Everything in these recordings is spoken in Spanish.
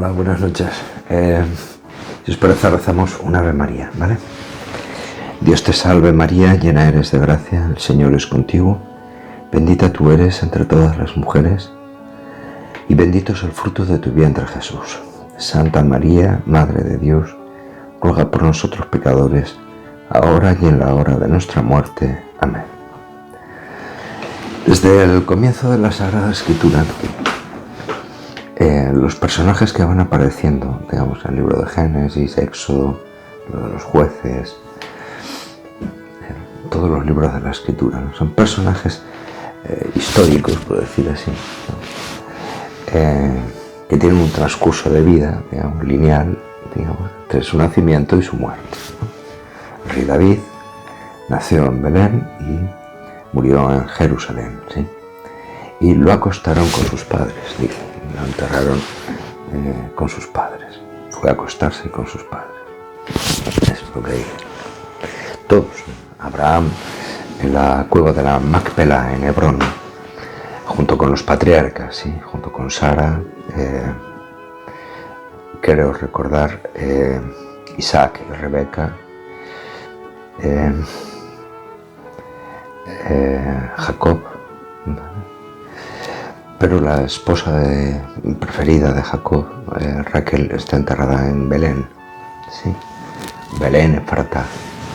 Hola, buenas noches. Si os parece, rezamos un Ave María, ¿vale? Dios te salve María, llena eres de gracia, el Señor es contigo. Bendita tú eres entre todas las mujeres, y bendito es el fruto de tu vientre Jesús. Santa María, Madre de Dios, ruega por nosotros pecadores, ahora y en la hora de nuestra muerte. Amén. Desde el comienzo de la Sagrada Escritura, los personajes que van apareciendo, digamos, en el libro de Génesis, Éxodo, lo de los jueces, todos los libros de la Escritura, ¿no? Son personajes históricos, por decir así, ¿no? Que tienen un transcurso de vida, digamos, lineal, digamos, entre su nacimiento y su muerte, ¿no? El rey David nació en Belén y murió en Jerusalén, ¿sí? Y lo acostaron con sus padres, dice. Lo enterraron con sus padres. Fue a acostarse con sus padres. Es lo que dice. Todos. Abraham en la cueva de la Macpela en Hebrón, junto con los patriarcas, ¿sí? Junto con Sara, creo recordar, Isaac y Rebeca, Jacob, ¿vale? Pero la esposa preferida de Jacob, Raquel, está enterrada en Belén, ¿sí? Belén, Efrata,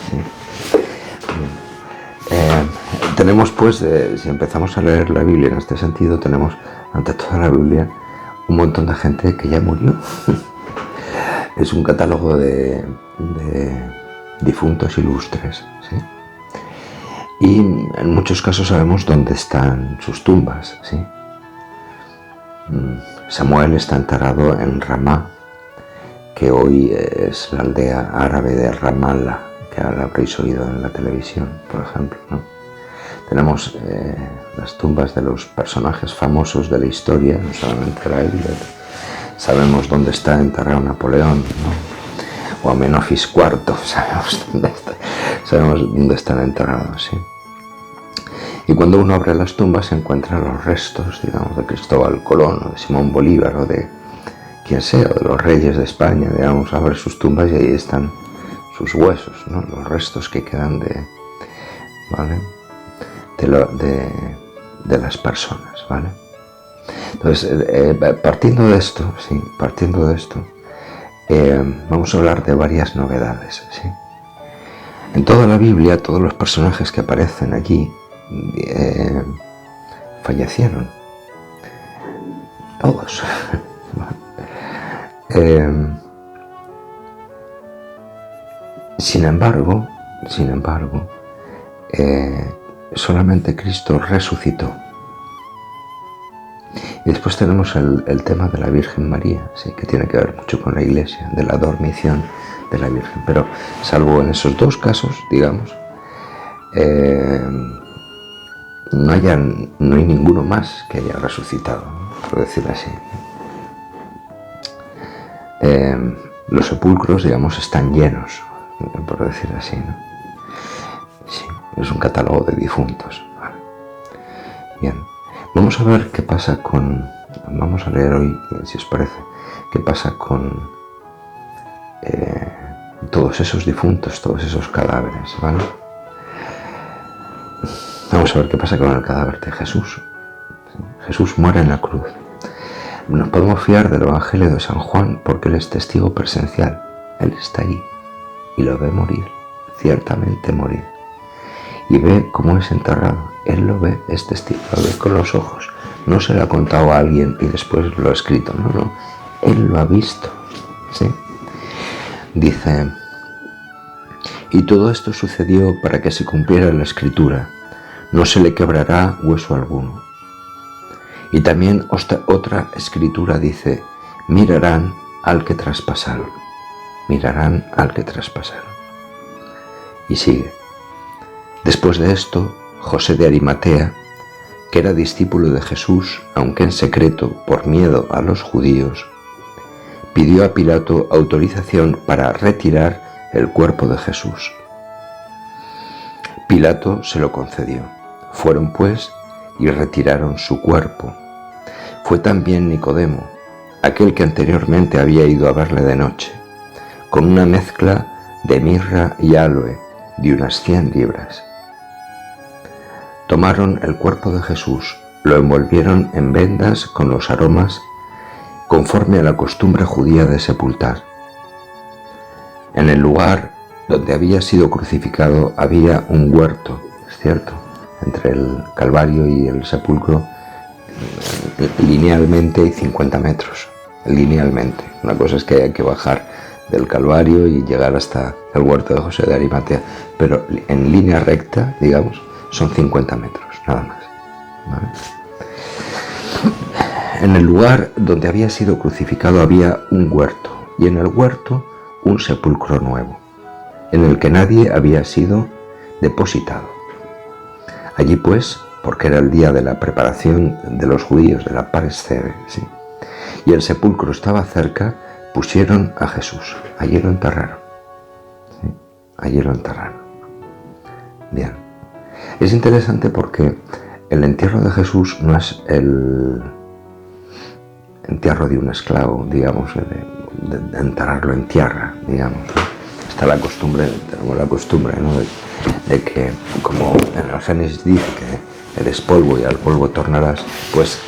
¿sí? Tenemos pues, si empezamos a leer la Biblia en este sentido, tenemos ante toda la Biblia un montón de gente que ya murió. Es un catálogo de difuntos ilustres, ¿sí? Y en muchos casos sabemos dónde están sus tumbas, ¿sí? Samuel está enterrado en Ramá, que hoy es la aldea árabe de Ramallah, que ahora habréis oído en la televisión, por ejemplo, ¿no? Tenemos las tumbas de los personajes famosos de la historia, no solamente la Biblia. Sabemos dónde está enterrado Napoleón, ¿no? O Amenofis IV, sabemos dónde están enterrados, ¿sí? Y cuando uno abre las tumbas se encuentran los restos, digamos, de Cristóbal Colón, o de Simón Bolívar, o de quien sea, o de los reyes de España, digamos, abre sus tumbas y ahí están sus huesos, ¿no? Los restos que quedan ¿vale? de las personas, ¿vale? Entonces, partiendo de esto, vamos a hablar de varias novedades, ¿sí? En toda la Biblia, todos los personajes que aparecen allí fallecieron, todos. Sin embargo, solamente Cristo resucitó. Y después tenemos el tema de la Virgen María, ¿sí? Que tiene que ver mucho con la Iglesia, de la dormición de la Virgen. Pero salvo en esos dos casos, digamos, no hay ninguno más que haya resucitado, ¿no? Por decirlo así. Los sepulcros, digamos, están llenos, por decirlo así, ¿no? Sí, es un catálogo de difuntos, ¿vale? Bien, vamos a ver qué pasa vamos a leer hoy, si os parece, qué pasa con todos esos difuntos, todos esos cadáveres, ¿vale? Vamos a ver qué pasa con el cadáver de Jesús. Jesús muere en la cruz. Nos podemos fiar del Evangelio de San Juan porque él es testigo presencial. Él está allí y lo ve morir, ciertamente morir. Y ve cómo es enterrado. Él lo ve, es testigo, lo ve con los ojos. No se lo ha contado a alguien y después lo ha escrito. No. Él lo ha visto, ¿sí? Dice, y todo esto sucedió para que se cumpliera la Escritura. No se le quebrará hueso alguno. Y también otra escritura dice, mirarán al que traspasaron. Y sigue. Después de esto, José de Arimatea, que era discípulo de Jesús, aunque en secreto por miedo a los judíos, pidió a Pilato autorización para retirar el cuerpo de Jesús. Pilato se lo concedió. Fueron pues y retiraron su cuerpo. Fue también Nicodemo, aquel que anteriormente había ido a verle de noche, con una mezcla de mirra y aloe de unas 100 libras. Tomaron el cuerpo de Jesús, lo envolvieron en vendas con los aromas conforme a la costumbre judía de sepultar. En el lugar donde había sido crucificado había un huerto, es cierto, entre el Calvario y el sepulcro, linealmente 50 metros, linealmente. Una cosa es que hay que bajar del Calvario y llegar hasta el huerto de José de Arimatea, pero en línea recta, digamos, son 50 metros, nada más, ¿vale? En el lugar donde había sido crucificado había un huerto, y en el huerto un sepulcro nuevo, en el que nadie había sido depositado. Allí pues, porque era el día de la preparación de los judíos, de la Parasceve, ¿sí?, y el sepulcro estaba cerca, pusieron a Jesús. Allí lo enterraron. ¿Sí? Allí lo enterraron. Bien. Es interesante porque el entierro de Jesús no es el entierro de un esclavo, digamos, de enterrarlo en tierra, digamos. Está la costumbre, tenemos la costumbre, ¿no?, de que, como en el Génesis dice que eres polvo y al polvo tornarás, pues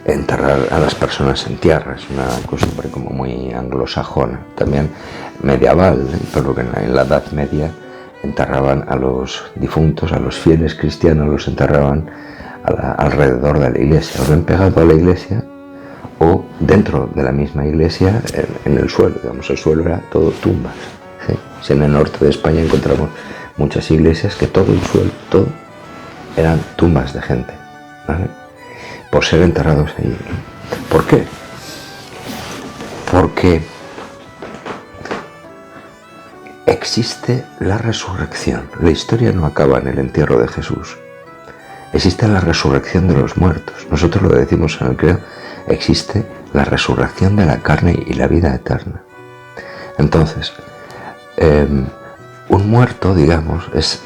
enterrar a las personas en tierra es una costumbre como muy anglosajona, también medieval, pero que en la Edad Media enterraban a los difuntos, a los fieles cristianos, los enterraban alrededor de la iglesia, o bien pegado a la iglesia o dentro de la misma iglesia, en el suelo, digamos, el suelo era todo tumbas, ¿sí? Si en el norte de España encontramos muchas iglesias que todo el suelo, todo, eran tumbas de gente, ¿vale?, por ser enterrados allí. ¿Por qué? Porque existe la resurrección. La historia no acaba en el entierro de Jesús. Existe la resurrección de los muertos. Nosotros lo decimos en el credo, existe la resurrección de la carne y la vida eterna. Entonces, un muerto, digamos, es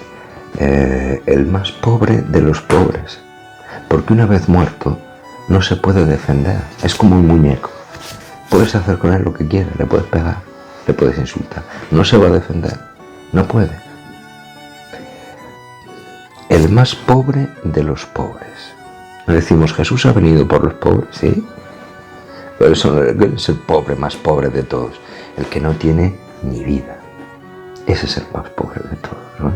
el más pobre de los pobres, porque una vez muerto no se puede defender, es como un muñeco. Puedes hacer con él lo que quieras, le puedes pegar, le puedes insultar, no se va a defender, no puede. El más pobre de los pobres. No decimos, Jesús ha venido por los pobres, ¿sí? Pero eso es el pobre más pobre de todos, el que no tiene ni vida. Ese es el más pobre de todos, ¿no?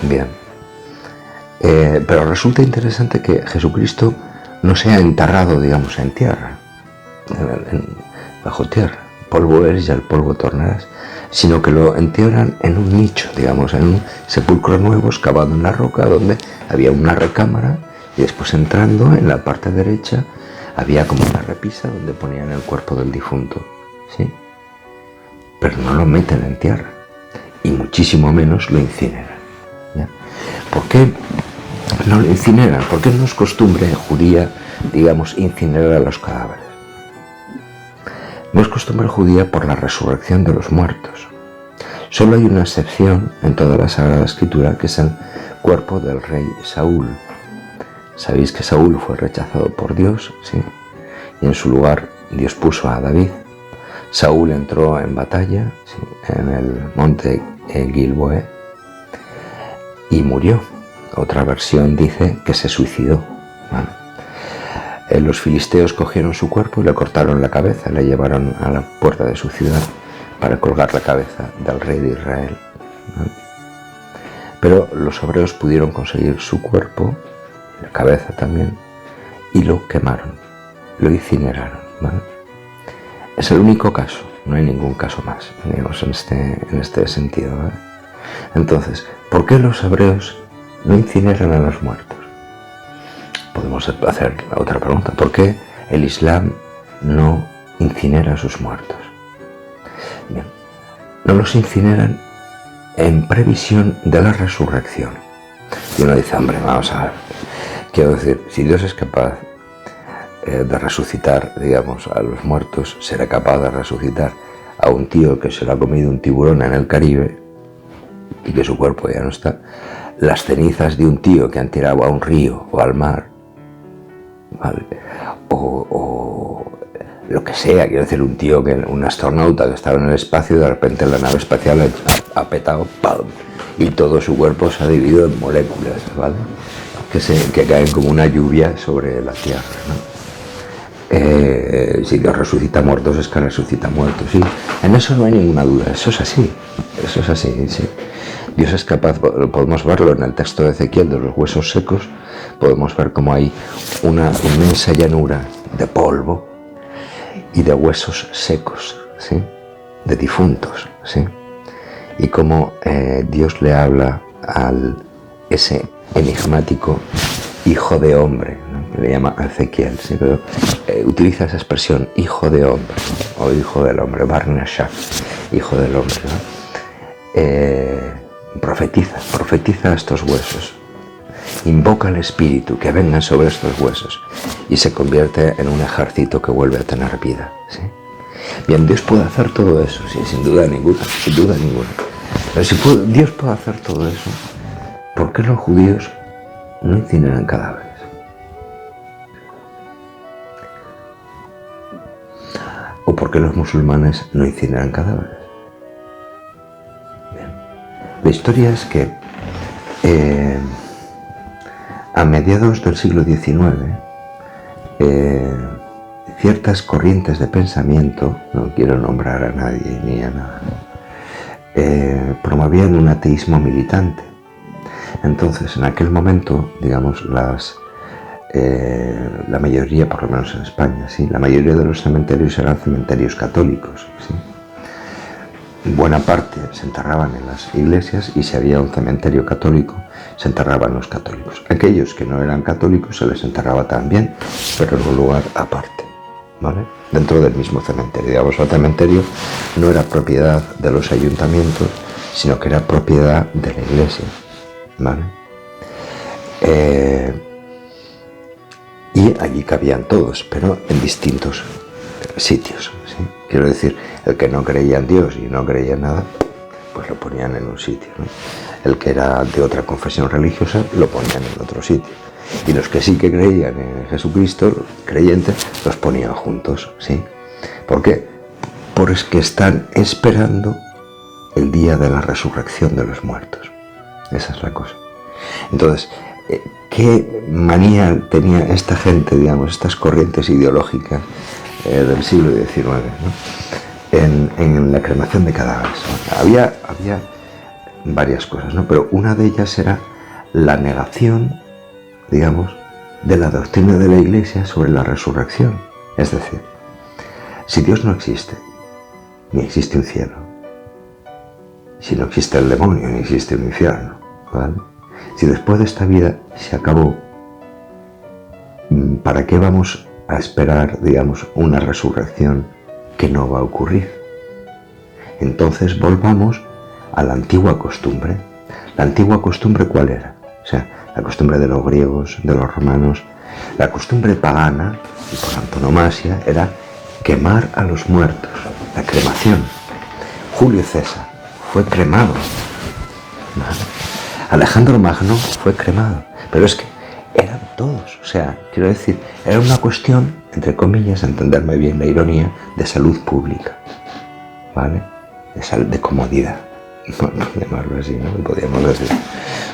Bien. Pero resulta interesante que Jesucristo no sea enterrado, digamos, en tierra, bajo tierra. Polvo eres y al polvo tornarás, sino que lo entierran en un nicho, digamos, en un sepulcro nuevo excavado en la roca, donde había una recámara, y después, entrando en la parte derecha, había como una repisa donde ponían el cuerpo del difunto, ¿sí? Pero no lo meten en tierra, y muchísimo menos lo incineran, ¿ya? ¿Por qué no lo incineran? Porque no es costumbre judía, digamos, incinerar a los cadáveres. No es costumbre judía por la resurrección de los muertos. Solo hay una excepción en toda la Sagrada Escritura, que es el cuerpo del rey Saúl. Sabéis que Saúl fue rechazado por Dios, ¿sí? Y en su lugar Dios puso a David. Saúl entró en batalla, ¿sí?, en el monte Gilboé, y murió. Otra versión dice que se suicidó. Bueno, los filisteos cogieron su cuerpo y le cortaron la cabeza, le llevaron a la puerta de su ciudad para colgar la cabeza del rey de Israel, ¿no? Pero los hebreos pudieron conseguir su cuerpo, la cabeza también, y lo quemaron, lo incineraron, ¿vale? Es el único caso, no hay ningún caso más, digamos, en este sentido, ¿vale? Entonces, ¿por qué los hebreos no incineran a los muertos? Podemos hacer otra pregunta. ¿Por qué el Islam no incinera a sus muertos? Bien, no los incineran en previsión de la resurrección. Y uno dice, hombre, vamos a ver, quiero decir, si Dios es capaz de resucitar, digamos, a los muertos, será capaz de resucitar a un tío que se lo ha comido un tiburón en el Caribe y que su cuerpo ya no está, las cenizas de un tío que han tirado a un río o al mar, ¿vale?, o lo que sea, quiero decir, un astronauta que estaba en el espacio y de repente la nave espacial ha petado, ¡pam! Y todo su cuerpo se ha dividido en moléculas, ¿vale? Que caen como una lluvia sobre la Tierra, ¿no? Si Dios resucita muertos, es que resucita muertos, sí. En eso no hay ninguna duda, eso es así, sí. Dios es capaz, podemos verlo en el texto de Ezequiel de los huesos secos, podemos ver cómo hay una inmensa llanura de polvo y de huesos secos, ¿sí? De difuntos, ¿sí? Y cómo Dios le habla a ese enigmático hijo de hombre, ¿no? Que le llama Ezequiel, ¿sí? Pero, utiliza esa expresión, hijo de hombre, ¿no? O hijo del hombre, Barnashah, hijo del hombre, ¿no? Profetiza a estos huesos, invoca al espíritu que venga sobre estos huesos y se convierte en un ejército que vuelve a tener vida, ¿sí? Bien, Dios puede hacer todo eso, sí, sin duda ninguna. Pero si Dios puede hacer todo eso, ¿por qué los judíos no incineran cadáveres? ¿O por qué los musulmanes no incineran cadáveres? Bien. La historia es que a mediados del siglo XIX, ciertas corrientes de pensamiento, no quiero nombrar a nadie ni a nada, promovían un ateísmo militante. Entonces, en aquel momento, digamos, la mayoría, por lo menos en España, ¿sí? La mayoría de los cementerios eran cementerios católicos, ¿sí? Buena parte se enterraban en las iglesias y si había un cementerio católico, se enterraban los católicos. Aquellos que no eran católicos se les enterraba también, pero en un lugar aparte, ¿vale? Dentro del mismo cementerio. Digamos, el cementerio no era propiedad de los ayuntamientos, sino que era propiedad de la iglesia, ¿vale? Y allí cabían todos, pero en distintos sitios, ¿sí? Quiero decir, el que no creía en Dios y no creía en nada, pues lo ponían en un sitio, ¿no? El que era de otra confesión religiosa lo ponían en otro sitio. Y los que sí que creían en Jesucristo, creyentes, los ponían juntos, ¿sí? ¿Por qué? Porque están esperando el día de la resurrección de los muertos. Esa es la cosa. Entonces, ¿qué manía tenía esta gente, digamos, estas corrientes ideológicas del siglo XIX, ¿no? en la cremación de cadáveres? Había varias cosas, ¿no? Pero una de ellas era la negación, digamos, de la doctrina de la Iglesia sobre la resurrección. Es decir, si Dios no existe, ni existe un cielo, si no existe el demonio, ni existe un infierno, ¿vale? Si después de esta vida se acabó, ¿para qué vamos a esperar, digamos, una resurrección que no va a ocurrir? Entonces volvamos a la antigua costumbre. ¿La antigua costumbre cuál era? O sea, la costumbre de los griegos, de los romanos, la costumbre pagana, y por antonomasia, era quemar a los muertos, la cremación. Julio César fue cremado, ¿vale? Alejandro Magno fue cremado, pero es que eran todos, o sea, quiero decir, era una cuestión, entre comillas, entenderme bien la ironía, de salud pública, ¿vale? De comodidad, no llamarlo así, ¿no? Podríamos decir,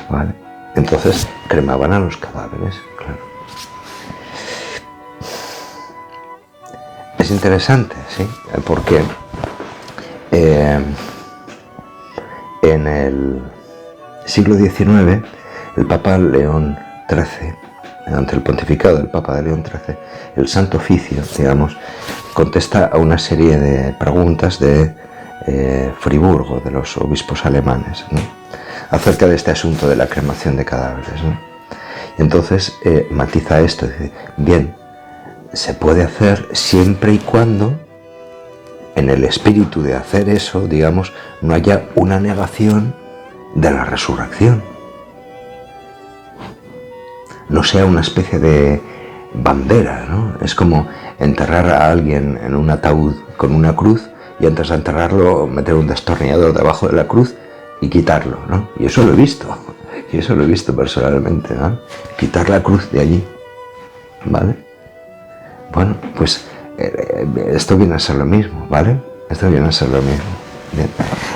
¿vale? Entonces cremaban a los cadáveres, claro. Es interesante, ¿sí? Porque en el siglo XIX, el Papa León XIII, ante el pontificado del Papa de León XIII, el Santo Oficio, digamos, contesta a una serie de preguntas de Friburgo, de los obispos alemanes, ¿no? Acerca de este asunto de la cremación de cadáveres, ¿no? Y entonces matiza esto, dice, bien, se puede hacer siempre y cuando en el espíritu de hacer eso, digamos, no haya una negación de la resurrección. No sea una especie de bandera, ¿no? Es como enterrar a alguien en un ataúd con una cruz y antes de enterrarlo meter un destornillador debajo de la cruz y quitarlo, ¿no? Y eso lo he visto personalmente, ¿no? Quitar la cruz de allí, ¿vale? Bueno, pues Esto viene a ser lo mismo, ¿vale? Esto viene a ser lo mismo. Bien.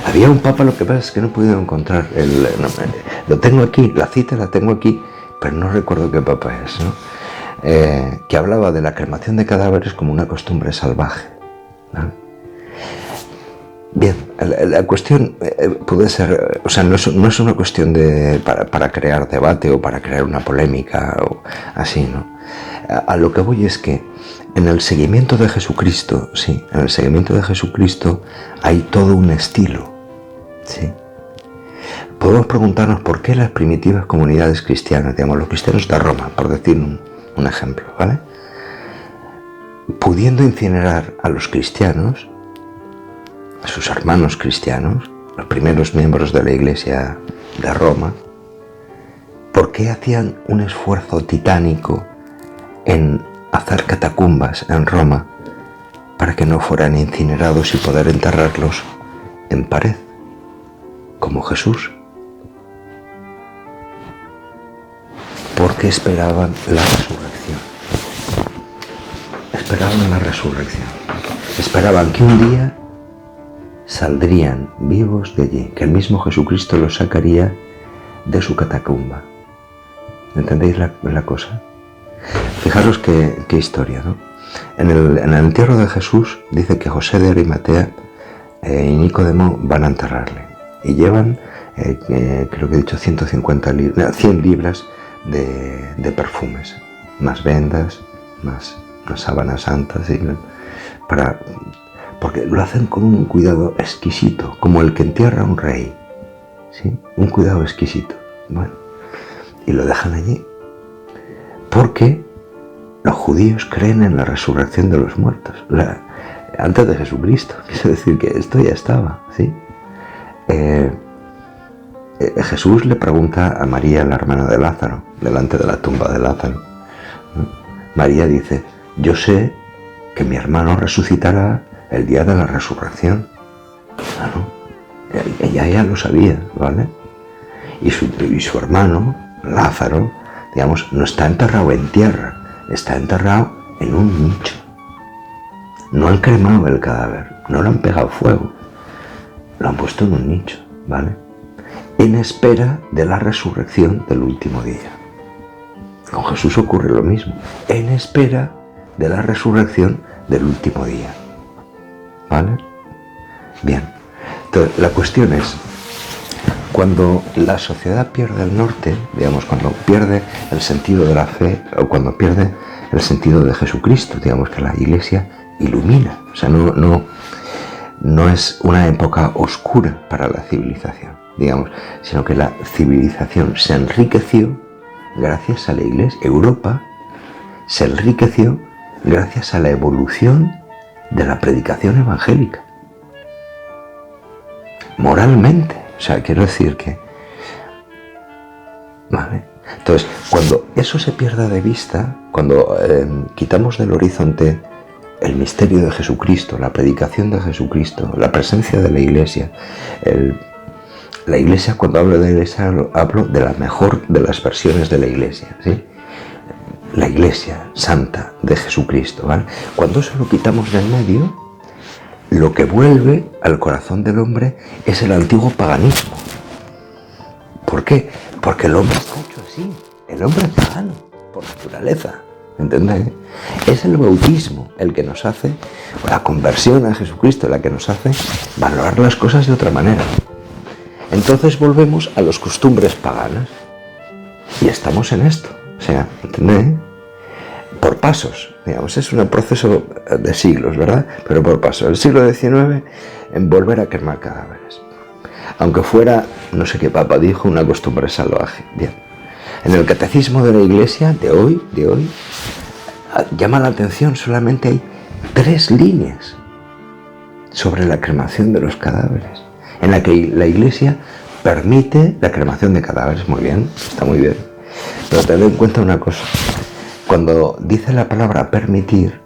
Había un papa, lo que pasa es que no he podido encontrar lo tengo aquí, la cita la tengo aquí, pero no recuerdo qué papa es, ¿no? Que hablaba de la cremación de cadáveres como una costumbre salvaje, ¿no? Bien, la cuestión puede ser, o sea, no es una cuestión para crear debate o para crear una polémica o así, ¿no? A lo que voy es que en el seguimiento de Jesucristo, sí, en el seguimiento de Jesucristo hay todo un estilo, sí. Podemos preguntarnos por qué las primitivas comunidades cristianas, digamos, los cristianos de Roma, por decir un ejemplo, ¿vale? Pudiendo incinerar a los cristianos, a sus hermanos cristianos, los primeros miembros de la Iglesia de Roma, ¿por qué hacían un esfuerzo titánico en hacer catacumbas en Roma para que no fueran incinerados y poder enterrarlos en pared, como Jesús? Porque esperaban la resurrección. Esperaban la resurrección. Esperaban que un día saldrían vivos de allí, que el mismo Jesucristo los sacaría de su catacumba. ¿Entendéis la cosa? Fijaros qué historia, ¿no? En el entierro de Jesús dice que José de Arimatea y Nicodemo van a enterrarle y llevan, creo que he dicho 100 libras de perfumes, más vendas, más sábanas santas, ¿sí? Porque lo hacen con un cuidado exquisito, como el que entierra a un rey, ¿sí? Un cuidado exquisito. Bueno, y lo dejan allí porque los judíos creen en la resurrección de los muertos, antes de Jesucristo. Quiero decir que esto ya estaba, ¿sí? Jesús le pregunta a María, la hermana de Lázaro, delante de la tumba de Lázaro, ¿no? María dice: yo sé que mi hermano resucitará el día de la resurrección. Claro, ella ya lo sabía, ¿vale? Y su hermano, Lázaro, digamos, no está enterrado en tierra, está enterrado en un nicho. No han cremado el cadáver, no lo han pegado fuego, lo han puesto en un nicho, ¿vale? En espera de la resurrección del último día. Con Jesús ocurre lo mismo, en espera de la resurrección del último día, ¿vale? Bien, entonces la cuestión es, cuando la sociedad pierde el norte, digamos, cuando pierde el sentido de la fe, o cuando pierde el sentido de Jesucristo, digamos que la Iglesia ilumina, o sea, no es una época oscura para la civilización, digamos, sino que la civilización se enriqueció gracias a la Iglesia. Europa se enriqueció gracias a la evolución de la predicación evangélica. Moralmente, o sea, quiero decir que, ¿vale? Entonces, cuando eso se pierda de vista, cuando quitamos del horizonte el misterio de Jesucristo, la predicación de Jesucristo, la presencia de la Iglesia, la Iglesia, cuando hablo de la Iglesia, hablo de la mejor de las versiones de la Iglesia, ¿sí? La Iglesia santa de Jesucristo, ¿vale? Cuando eso lo quitamos del medio, lo que vuelve al corazón del hombre es el antiguo paganismo. ¿Por qué? Porque el hombre está hecho así. El hombre es pagano, por naturaleza. ¿Entendés? Es el bautismo el que nos hace, o la conversión a Jesucristo, la que nos hace valorar las cosas de otra manera. Entonces volvemos a las costumbres paganas. Y estamos en esto. O sea, ¿entendés? Por pasos, digamos, es un proceso de siglos, ¿verdad? Pero por pasos. El siglo XIX, en volver a quemar cadáveres. Aunque fuera, no sé qué papa dijo, una costumbre salvaje. Bien. En el catecismo de la Iglesia de hoy, llama la atención, solamente hay 3 líneas sobre la cremación de los cadáveres, en la que la Iglesia permite la cremación de cadáveres. Muy bien, está muy bien. Pero tened en cuenta una cosa. Cuando dice la palabra permitir,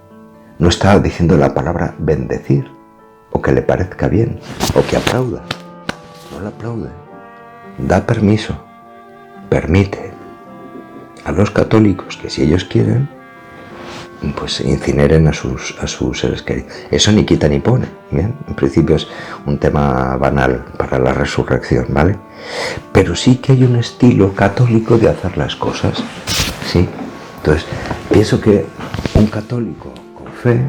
no está diciendo la palabra bendecir, o que le parezca bien, o que aplauda. No la aplaude. Da permiso, permite a los católicos que, si ellos quieren, pues incineren a sus seres queridos. Eso ni quita ni pone, ¿bien? En principio es un tema banal para la resurrección, ¿vale? Pero sí que hay un estilo católico de hacer las cosas, ¿sí? Entonces, pienso que un católico con fe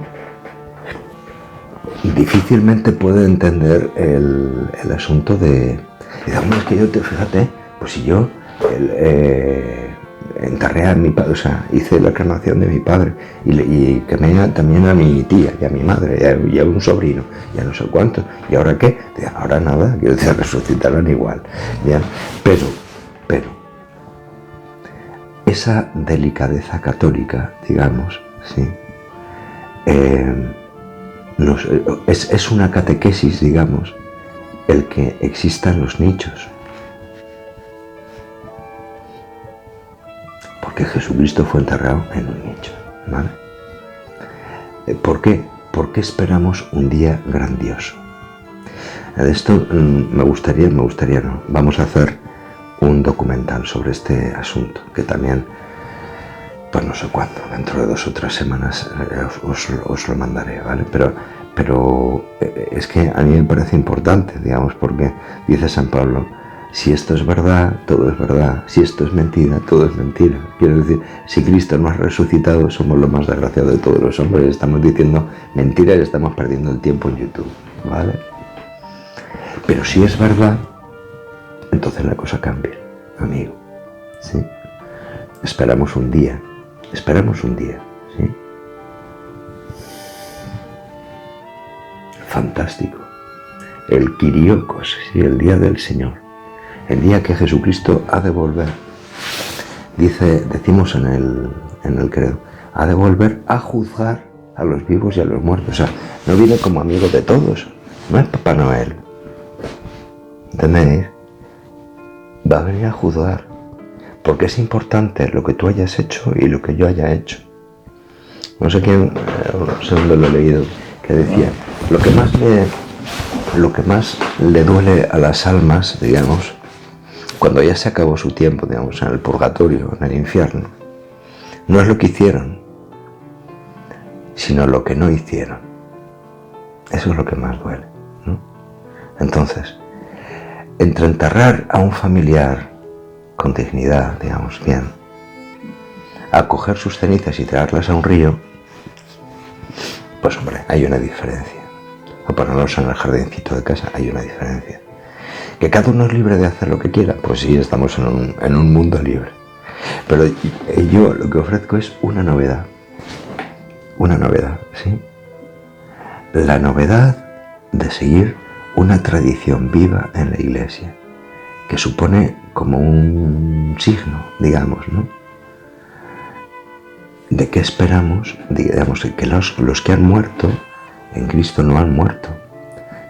difícilmente puede entender el asunto de... Digamos, es que yo, fíjate, pues si yo enterré a mi padre, o sea, hice la cremación de mi padre y quemé también a mi tía y a mi madre y a un sobrino, y a no sé cuántos, ¿y ahora qué? Ahora nada, quiero decir, resucitarán igual, ¿ya? Pero, esa delicadeza católica, digamos, ¿sí? Es una catequesis, digamos, el que existan los nichos. Porque Jesucristo fue enterrado en un nicho, ¿vale? ¿Por qué? Porque esperamos un día grandioso. De esto me gustaría no. Vamos a hacer un documental sobre este asunto, que también, pues no sé cuándo, dentro de 2 o 3 semanas os lo mandaré, ¿vale? Pero es que a mí me parece importante, digamos, porque dice San Pablo, si esto es verdad, todo es verdad. Si esto es mentira, todo es mentira. Quiero decir, si Cristo no ha resucitado, somos los más desgraciados de todos los hombres. Estamos diciendo mentiras y estamos perdiendo el tiempo en YouTube, ¿vale? Pero si es verdad, entonces la cosa cambia, amigo, ¿sí? Esperamos un día, ¿sí? Fantástico. El Kyriakos, ¿sí? El día del Señor. El día que Jesucristo ha de volver. Decimos en el credo, ha de volver a juzgar a los vivos y a los muertos. O sea, no viene como amigo de todos. No es Papá Noel. ¿Entendéis? Va a venir a juzgar. Porque es importante lo que tú hayas hecho y lo que yo haya hecho. No sé quién, no sé dónde lo he leído, que decía, lo que más le duele a las almas, digamos, cuando ya se acabó su tiempo, digamos, en el purgatorio, en el infierno, no es lo que hicieron, sino lo que no hicieron. Eso es lo que más duele, ¿no? Entonces, entre enterrar a un familiar con dignidad, digamos, bien, a coger sus cenizas y traerlas a un río, pues hombre, hay una diferencia. O ponerlos en el jardincito de casa, hay una diferencia. ¿Que cada uno es libre de hacer lo que quiera? Pues sí, estamos en un mundo libre. Pero yo lo que ofrezco es una novedad. Una novedad, ¿sí? La novedad de seguir una tradición viva en la Iglesia, que supone como un signo, digamos, ¿no? ¿De qué esperamos? Digamos, que los que han muerto en Cristo no han muerto.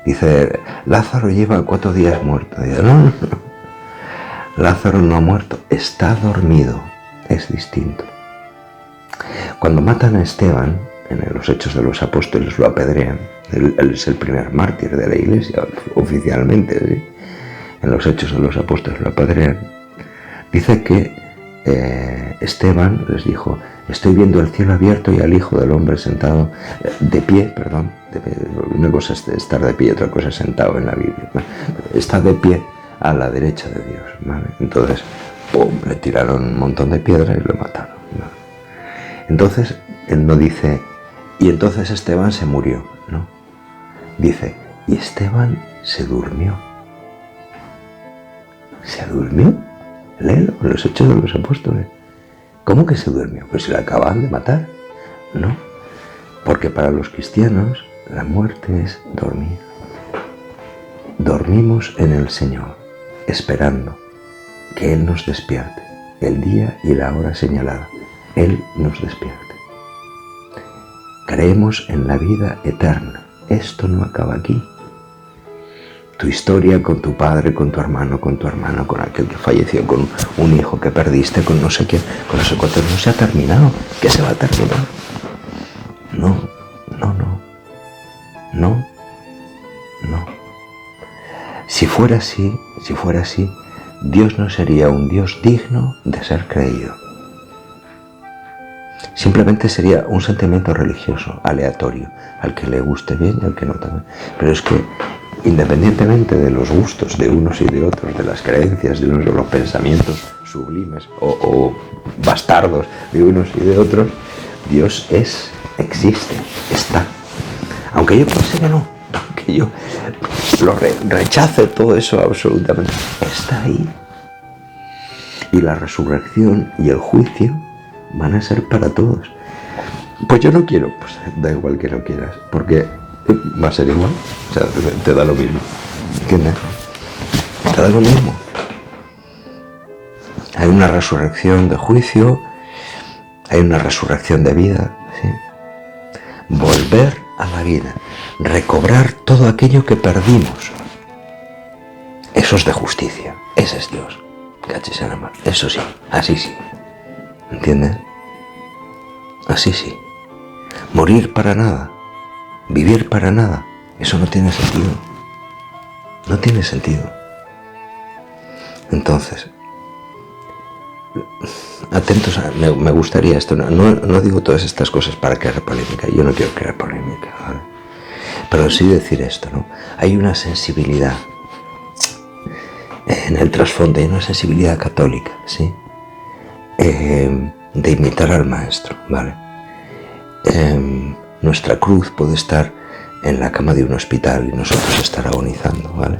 Dice, Lázaro lleva 4 días muerto. Dice, no. Lázaro no ha muerto, está dormido. Es distinto. Cuando matan a Esteban, en los Hechos de los Apóstoles lo apedrean. Él es el primer mártir de la Iglesia, oficialmente, ¿sí? En los Hechos de los Apóstoles lo apedrean. Dice que Esteban les dijo, estoy viendo el cielo abierto y al Hijo del Hombre sentado, de pie. Una cosa es estar de pie y otra cosa es sentado en la Biblia. Está de pie a la derecha de Dios, ¿vale? Entonces, ¡pum!, le tiraron un montón de piedras y lo mataron, ¿vale? Entonces, él no dice, y entonces Esteban se murió, ¿no? Dice, y Esteban se durmió. ¿Se durmió? Léelo, en los Hechos de los Apóstoles. ¿Cómo que se durmió? Pues se le acaban de matar. No, porque para los cristianos la muerte es dormir. Dormimos en el Señor, esperando que Él nos despierte, el día y la hora señalada. Él nos despierte. Creemos en la vida eterna. Esto no acaba aquí. Tu historia con tu padre, con tu hermano, con aquel que falleció, con un hijo que perdiste, con no sé quién, con no sé cuánto, no se ha terminado. ¿Qué se va a terminar? No. Si fuera así, Dios no sería un Dios digno de ser creído. Simplemente sería un sentimiento religioso, aleatorio, al que le guste bien y al que no también. Pero es que, independientemente de los gustos de unos y de otros, de las creencias de unos, de los pensamientos sublimes o bastardos de unos y de otros, Dios existe, está. Aunque yo piense que no, aunque yo lo rechace todo eso absolutamente, está ahí. Y la resurrección y el juicio van a ser para todos. Pues yo no quiero, pues da igual que no quieras, porque va a ser igual, o sea, te da lo mismo. ¿Entiendes? Te da lo mismo. Hay una resurrección de juicio, hay una resurrección de vida, ¿sí? Volver a la vida, recobrar todo aquello que perdimos. Eso es de justicia, ese es Dios. Cachis en la mar. Eso sí, así sí. ¿Entiendes? Así sí. Morir para nada, vivir para nada, eso no tiene sentido. No tiene sentido. Entonces, atentos a... Me gustaría esto, no digo todas estas cosas para crear polémica, yo no quiero crear polémica, ¿vale? Pero sí decir esto, ¿no? Hay una sensibilidad en el trasfondo, hay una sensibilidad católica, ¿sí? De imitar al maestro, ¿vale? Nuestra cruz puede estar en la cama de un hospital y nosotros estar agonizando, ¿vale?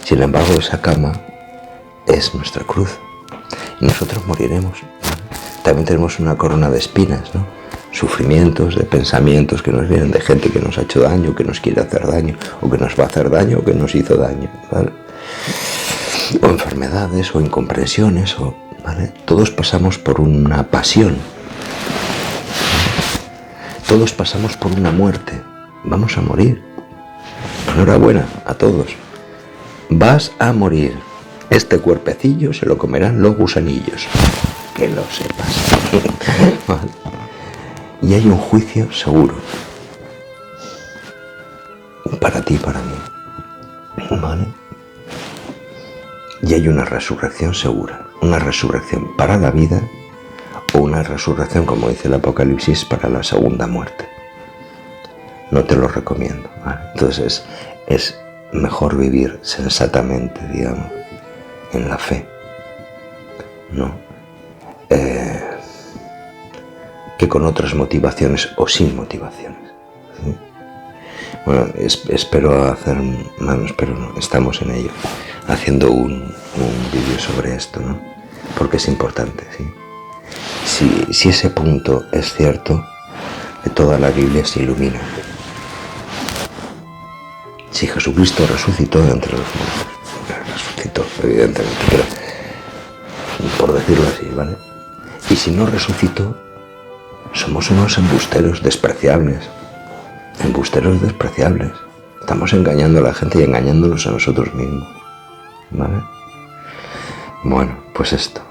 Sin embargo, esa cama es nuestra cruz y nosotros moriremos, ¿vale? También tenemos una corona de espinas, ¿no? Sufrimientos, de pensamientos que nos vienen de gente que nos ha hecho daño, que nos quiere hacer daño, o que nos va a hacer daño, o que nos hizo daño, ¿vale? O enfermedades, o incomprensiones, ¿vale? Todos pasamos por una pasión. Todos pasamos por una muerte. Vamos a morir. Enhorabuena a todos. Vas a morir. Este cuerpecillo se lo comerán los gusanillos. Que lo sepas. ¿Vale? Y hay un juicio seguro. Para ti y para mí. ¿Vale? Y hay una resurrección segura. Una resurrección para la vida o una resurrección, como dice el Apocalipsis, para la segunda muerte. No te lo recomiendo, ¿vale? Entonces es mejor vivir sensatamente, digamos, en la fe, ¿no? Que con otras motivaciones o sin motivaciones, ¿sí? Bueno, espero hacer, no, espero no, estamos en ello, haciendo un vídeo sobre esto, ¿no? Porque es importante, ¿sí? Si ese punto es cierto, que toda la Biblia se ilumina. Si Jesucristo resucitó de entre los muertos, resucitó, evidentemente, pero por decirlo así, ¿vale? Y si no resucitó, somos unos embusteros despreciables. Embusteros despreciables. Estamos engañando a la gente y engañándonos a nosotros mismos, ¿vale? Bueno, pues esto.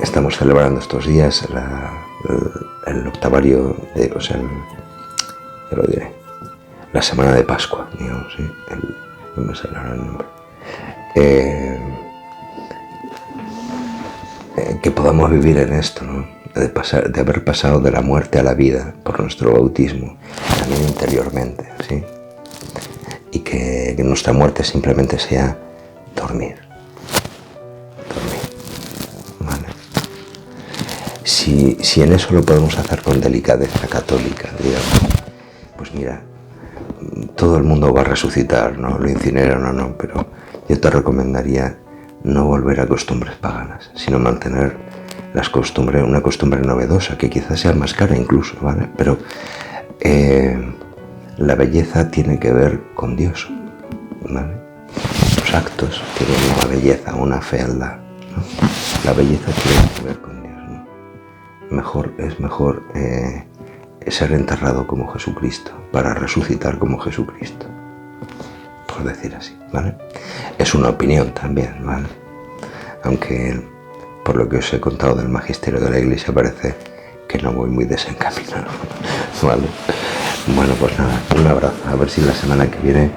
Estamos celebrando estos días el octavario, ya lo diré, la semana de Pascua, digamos, ¿sí? No me sale ahora el nombre. Que podamos vivir en esto, ¿no? De haber pasado de la muerte a la vida por nuestro bautismo, también interiormente, ¿sí? Y que nuestra muerte simplemente sea dormir. ¿Vale? Si en eso lo podemos hacer con delicadeza católica, digamos, pues mira, todo el mundo va a resucitar, ¿no? Lo incineran o no, pero yo te recomendaría no volver a costumbres paganas, sino mantener una costumbre novedosa, que quizás sea más cara incluso, ¿vale? Pero la belleza tiene que ver con Dios, ¿vale? Los actos tienen una belleza, una fealdad, ¿no? La belleza tiene que ver con Dios, ¿no? Es mejor ser enterrado como Jesucristo para resucitar como Jesucristo, por decir así, ¿vale? Es una opinión también, ¿vale? Aunque por lo que os he contado del magisterio de la Iglesia parece que no voy muy desencaminado, ¿vale? Bueno, pues nada, un abrazo. A ver si la semana que viene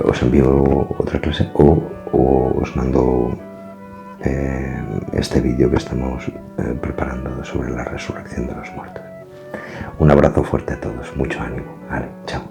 os envío otra clase o os mando este vídeo que estamos preparando sobre la resurrección de los muertos. Un abrazo fuerte a todos, mucho ánimo. Vale, chao.